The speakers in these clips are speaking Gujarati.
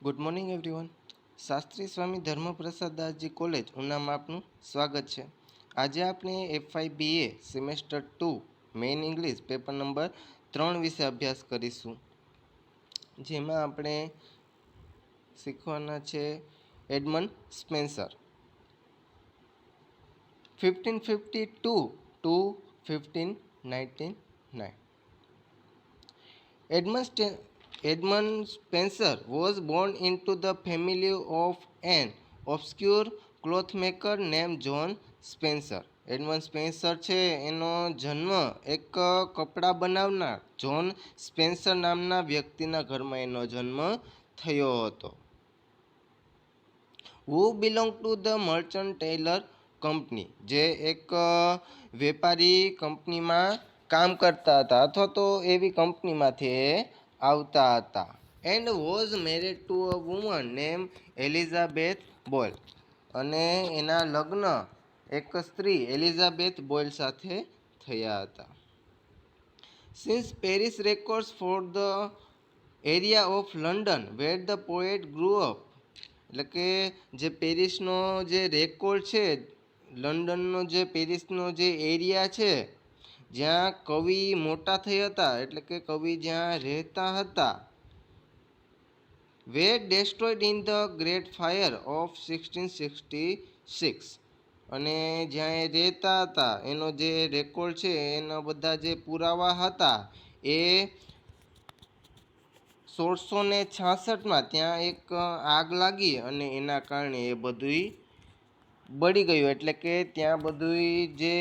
Good morning everyone. Shastri Swami Dharmaprasad Dasji college ઉનામાં આપનું સ્વાગત છે. આજે આપણે FIBA semester 2 main English paper number 3 વિશે અભ્યાસ કરીશું. જેમાં આપણે શીખવાના છે Edmund Spenser 1552 to 1599. Edmund Spencer was born into the family of an obscure clothmaker named John Spencer. Edmund Spenser છે એનો જન્મ એક કપડાં બનાવનાર જ્હોન સ્પેન્સર નામના વ્યક્તિના ઘરમાં એનો જન્મ થયો હતો. who belong to the merchant tailor company, જે એક વેપારી કંપનીમાં કામ કરતા હતા અથવા તો એવી કંપનીમાંથી એ આવતા હતા. And was married to a woman name Elizabeth Boyle, અને એના લગ્ન એક સ્ત્રી એલિઝાબેથ બોયલ સાથે થયા હતા. Since parish records for the area of London where the poet grew up, એટલે કે જે પેરિસનો જે રેકોર્ડ છે, લંડનનો જે પેરિસનો જે એરિયા છે જ્યાં કવિ મોટા થયા હતા, એટલે કે કવિ જ્યાં રહેતા હતા, were destroyed in the great fire of 1666, અને જ્યાં એ રહેતા હતા એનો જે રેકોર્ડ છે એના બધા જે પુરાવા હતા એ 1666માં ત્યાં એક આગ લાગી અને એના કારણે એ બધું બળી ગયું. એટલે કે ત્યાં બધું જે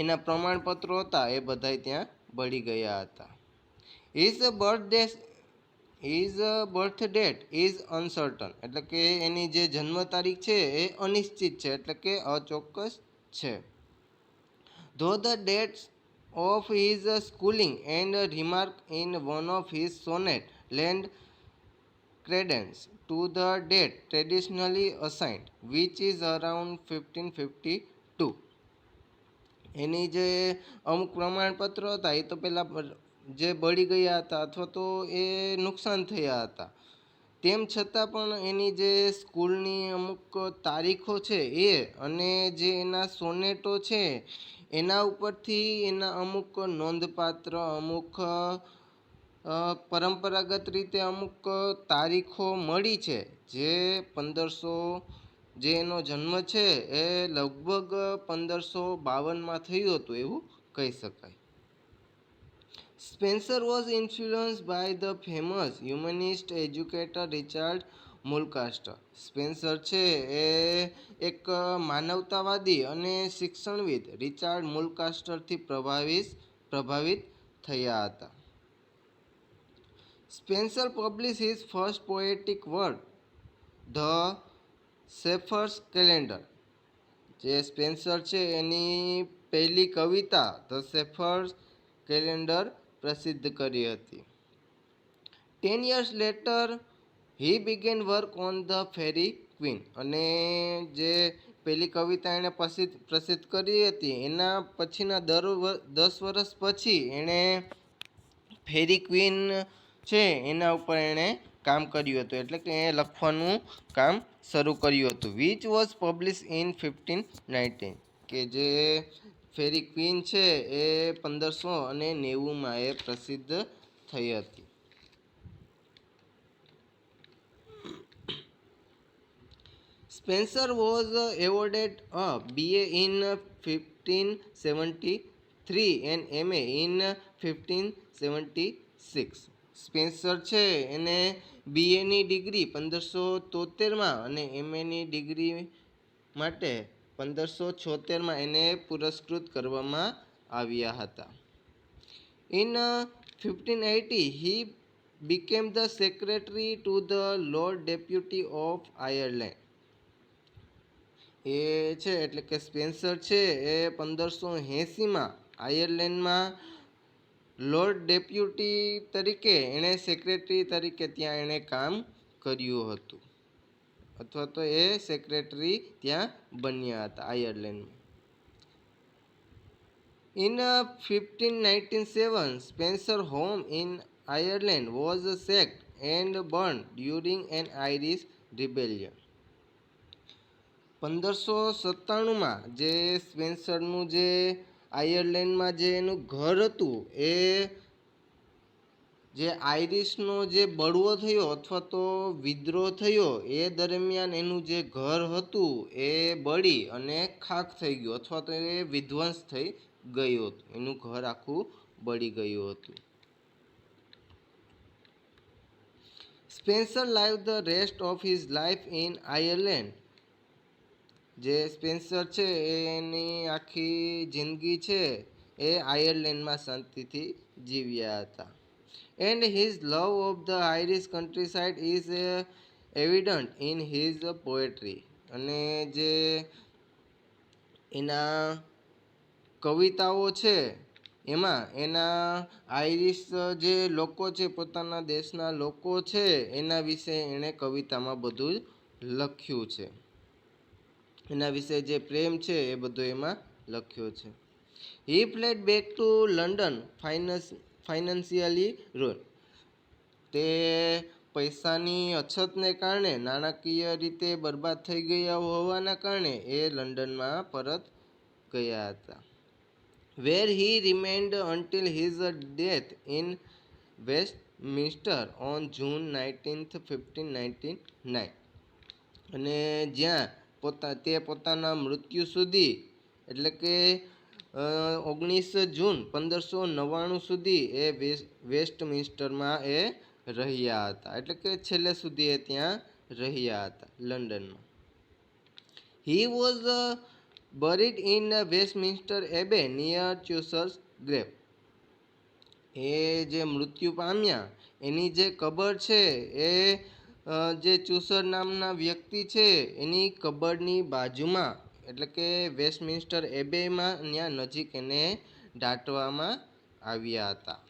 એના પ્રમાણપત્રો હતા એ બધા ત્યાં બળી ગયા હતા. હિઝ બર્થ ડેટ ઇઝ અનસર્ટન, એટલે કે એની જે જન્મ તારીખ છે એ અનિશ્ચિત છે, એટલે કે અચોક્કસ છે. ધો the dates of his schooling and remark in one of his sonnet lend credence to the date traditionally assigned, which is around 1552. એની જે અમુક પ્રમાણપત્રો હતા એ તો પહેલાં જે બળી ગયા હતા અથવા તો એ નુકસાન થયા હતા, તેમ છતાં પણ એની જે સ્કૂલની અમુક તારીખો છે એ અને જે એના સોનેટો છે એના ઉપરથી એના અમુક નોંધપાત્ર અમુક પરંપરાગત રીતે અમુક તારીખો મળી છે, જે 1500 જે એનો જન્મ છે એ લગભગ 1552માં થયું હતું એવું કહી શકાય. Spencer was influenced by the famous humanist educator Richard Mulcaster. Spencer છે એ એક માનવતાવાદી અને શિક્ષણવિદ રિચાર્ડ મુલકાસ્ટરથી પ્રભાવિત થયા હતા. Spencer published his first poetic work, The Shepherd's Calendar. જે સ્પેન્સર છે એની પહેલી કવિતા ધ શેફર્ડ કેલેન્ડર પ્રસિદ્ધ કરી હતી. 10 years later he began work on the fairy queen, અને જે પહેલી કવિતા એણે પ્રસિદ્ધ કરી હતી એના પછીના 10 વર્ષ પછી એણે ફેરી ક્વીન છે એના ઉપર એણે કામ કર્યું હતું, એટલે કે એ લખવાનું કામ શરૂ કર્યું હતું. વિચ વોઝ પબ્લિશ ઇન 1519, કે જે ફેરી ક્વીન છે એ 1590માં એ પ્રસિદ્ધ થઈ હતી. Spencer was awarded a BA in 1573 and MA in 1576. Spencer છે એને બીએની ડિગ્રી 1573માં અને એમએની ડિગ્રી માટે 1576માં એને પુરસ્કૃત કરવામાં આવ્યા હતા. In 1580 he became the secretary to the Lord Deputy of Ireland. એ છે એટલે કે સ્પેન્સર છે એ 1580માં આયર્લેન્ડમાં લોર્ડ ડેપ્યુટી તરીકે એણે સેક્રેટરી તરીકે ત્યાં એણે કામ કર્યું હતું, અથવા તો એ સેક્રેટરી ત્યાં બન્યા હતા આયર્લેન્ડમાં. In 1597 Spenser home in Ireland was sacked and burned during an Irish rebellion. 1597માં જે સ્પેન્સરનું જે આયર્લેન્ડમાં જે એનું ઘર હતું એ જે આઇરિશનો જે બળવો થયો અથવા તો વિદ્રોહ થયો એ દરમિયાન એનું જે ઘર હતું એ બળી અને ખાખ થઈ ગયું અથવા તો એ વિધ્વંસ થઈ ગયું હતું. એનું ઘર આખું બળી ગયું હતું. Spencer live the rest of his life in Ireland. જે સ્પેન્સર છે એની આખી જિંદગી છે એ આયર્લેન્ડમાં શાંતિથી જીવ્યા હતા. And his love of the Irish countryside is evident in his poetry. અને જે એના કવિતાઓ છે એમાં એના આઈરિશ જે લોકો છે પોતાના દેશના લોકો છે એના વિશે એણે કવિતામાં બધું જ લખ્યું છે. એના વિશે જે પ્રેમ છે એ બધું એમાં લખ્યો છે. He fled back to London financially ruin. તે પૈસાની અછતને કારણે નાણાકીય રીતે બરબાદ થઈ ગયા હોવાના કારણે એ લંડનમાં પરત ગયા હતા. Where he remained until his death in Westminster on June 19th 1599. અને જ્યાં તે પોતાના મૃત્યુ સુધી એટલે કે 19 જૂન 1599 સુધી એ વેસ્ટમિન્સ્ટરમાં એ રહ્યા હતા. એટલે કે છેલ્લે સુધી એ ત્યાં રહ્યા હતા લંડનમાં. He was buried in Westminster Abbey near Chaucer's grave. એ જે મૃત્યુ પામ્યા એની જે કબર છે એ જે ચુસર નામના વ્યક્તિ છે એની કબરની બાજુમાં એટલે કે વેસ્ટમિન્સ્ટર એબેમાં ત્યાં નજીક એને દાટવામાં આવ્યા હતા.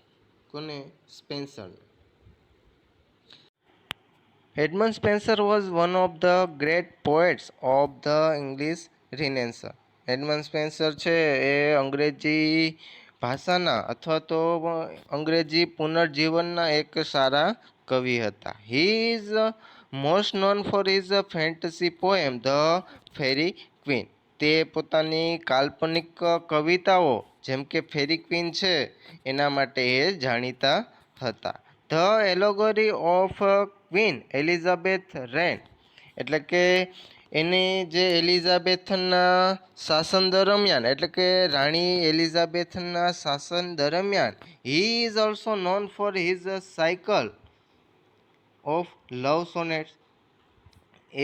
કોને? Spenser. Edmund Spenser was one of the great poets of the English Renaissance. Edmund Spenser છે એ અંગ્રેજી ભાષાના અથવા તો અંગ્રેજી પુનર્જીવનના એક સારા કવિ હતા. He is most known for his fantasy poem the Faerie Queene. તે પોતાની કાલ્પનિક કવિતાઓ જેમ કે ફેરી ક્વીન છે એના માટે એ જાણીતા હતા. ધ એલોગરી ઓફ ક્વીન એલિઝાબેથ રેન. એટલે કે એની જે એલિઝાબેથના શાસન દરમિયાન એટલે કે રાણી એલિઝાબેથના શાસન દરમિયાન he is also known for his cycle of love sonnets.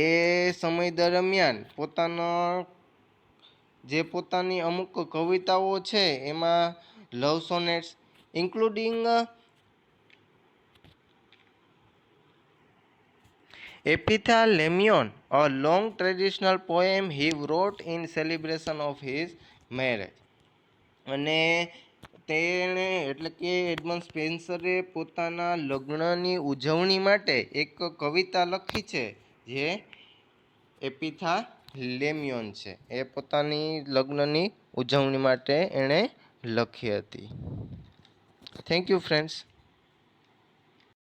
એ સમય દરમિયાન પોતાની અમુક કવિતાઓ છે એમાં love sonnets including Epithalamion, a long traditional poem he wrote in celebration of his marriage. અને તેણે એટલે કે એડમંડ સ્પેન્સરે પોતાના લગ્નની ઉજવણી માટે એક કવિતા લખી છે જે એપિથાલેમિયોન છે. એ પોતાની લગ્નની ઉજવણી માટે એણે લખી હતી. Thank you friends.